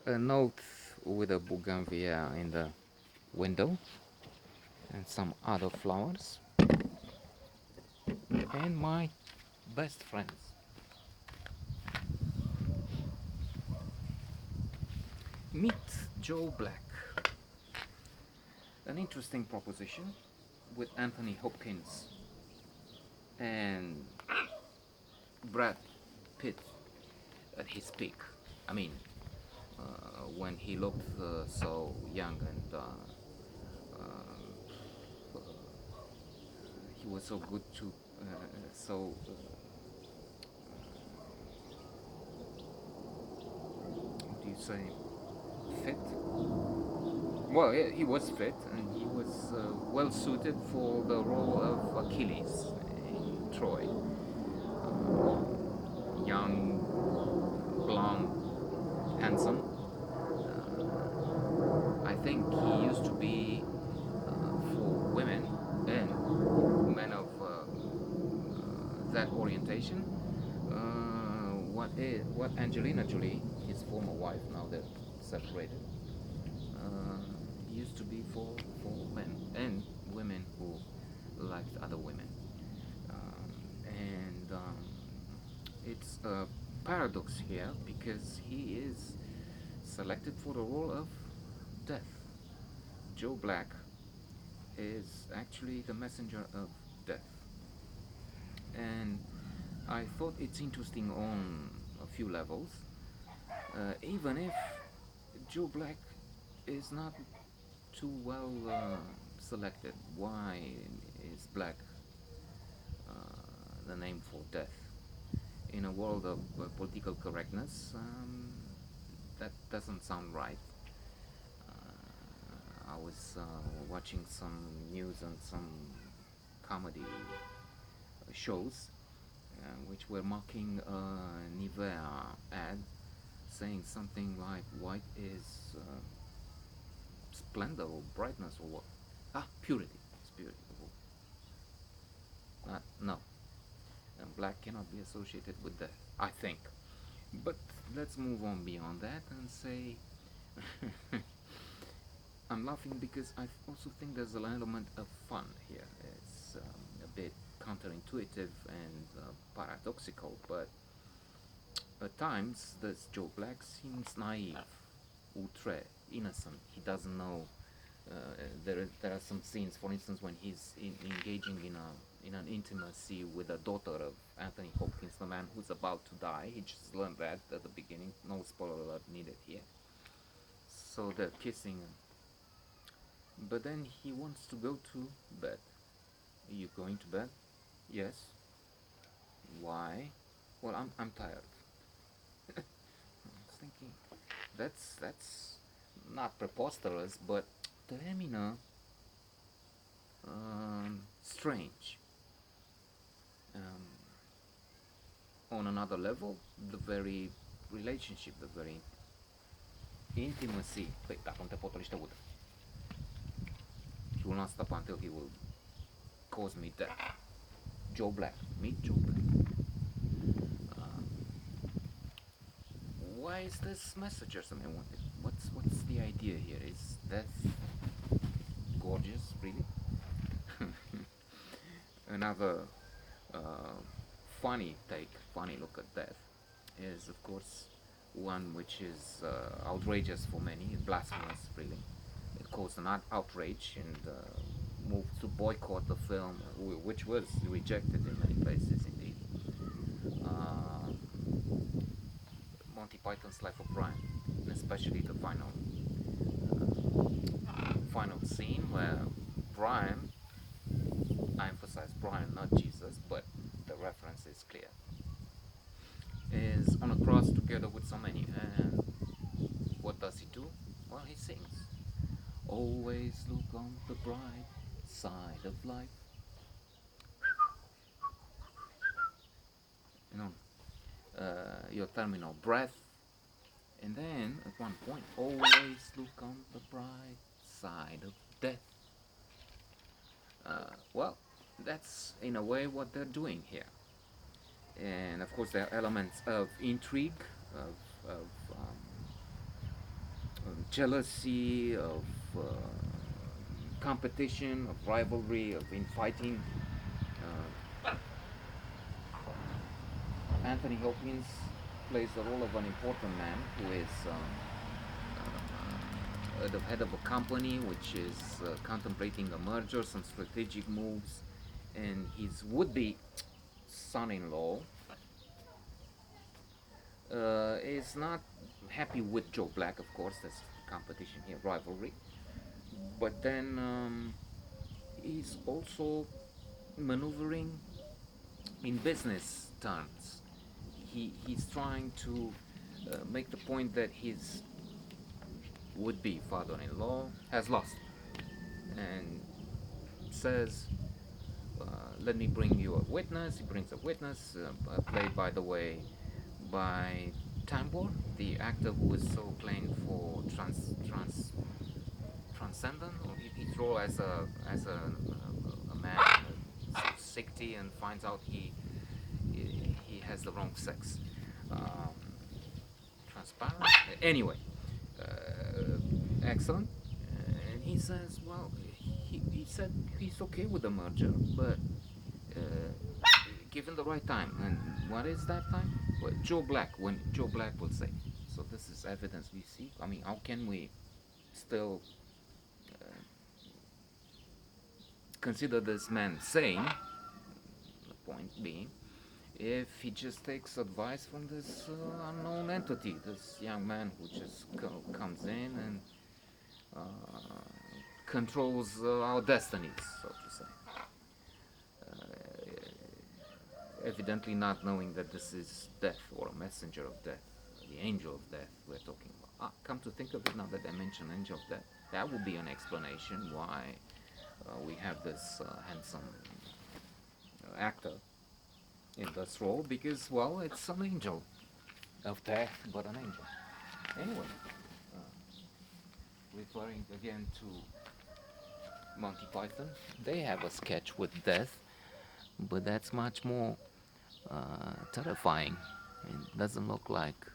a note with a bougainvillea in the window and some other flowers and my best friends. Meet Joe Black, an interesting proposition with Anthony Hopkins and Brad Pitt at his peak. I mean, when he looked so young and he was so good to, so what do you say, fit? Well, yeah, he was fit and he was well suited for the role of Achilles in Troy. Young, blonde, handsome. I think he used to be for women and men of that orientation. What Angelina Jolie, his former wife, now they're separated. He used to be for men and women who liked other women. And it's a paradox here because he is selected for the role of death. Joe Black is actually the messenger of death. And I thought it's interesting on a few levels, even if Joe Black is not too well selected. Why is Black the name for death? In a world of political correctness, that doesn't sound right. I was watching some news and some comedy shows which were mocking a Nivea ad saying something like white is splendor or brightness or what? Ah, purity. It's purity. No. And black cannot be associated with that, I think. But let's move on beyond that and say I'm laughing because I also think there's an element of fun here. It's a bit counterintuitive and paradoxical, but at times this Joe Black seems naive, outre, innocent. He doesn't know. There are some scenes, for instance, when he's engaging in an intimacy with a daughter of Anthony Hopkins, the man who's about to die. He just learned that at the beginning. No spoiler alert needed here. So they're kissing, but then he wants to go to bed. Are you going to bed? Yes. Why? Well, I'm tired. I was thinking that's not preposterous, but termina strange. Um, on another level, the very relationship, the very intimacy. Păi, dacă nu te potolește, aud. He will not stop until he will cause me death. Joe Black. Meet Joe Black. Why is this message or something? What's the idea here? Is death gorgeous, really? Another uh, funny look at death is, of course, one which is outrageous for many, blasphemous, really. It caused an outrage and moved to boycott the film, which was rejected in many places, indeed. Uh, Monty Python's Life of Brian, especially the final scene where Brian, I emphasize Brian, not Jesus, but the reference is clear, is on a cross together with so many. And what does he do? Well, he sings. Always look on the bright side of life. You know, your terminal breath. And then at one point, always look on the bright side of death. Well, that's in a way what they're doing here. And of course, there are elements of intrigue, of jealousy, of competition, of rivalry, of infighting. Anthony Hopkins plays the role of an important man who is the head of a company which is contemplating a merger, some strategic moves, and his would-be son-in-law is not happy with Joe Black, of course. That's competition here, rivalry. But then he's also maneuvering in business terms. He's trying to make the point that his would-be father-in-law has lost, and says, "Let me bring you a witness." He brings a witness, played, by the way, by Tambor, the actor who is so playing for Transcendent, or his role as a man so sickly and finds out he has the wrong sex. Um, Transparent. Anyway, excellent. And he says, well, he said he's okay with the merger, but uh, given the right time. And what is that time? Well, Joe Black, when Joe Black will say. So this is evidence we see. I mean, how can we still uh, consider this man sane? The point being, if he just takes advice from this unknown entity, this young man who just comes in and uh, controls our destinies, so to say. Evidently not knowing that this is death, or a messenger of death, the angel of death we're talking about. Come to think of it, now that I mention angel of death, that would be an explanation why we have this handsome actor in this role, because, well, it's an angel of death, but an angel. Anyway, referring again to Monty Python, they have a sketch with death, but that's much more terrifying. It doesn't look like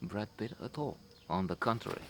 Brad Pitt at all. On the contrary.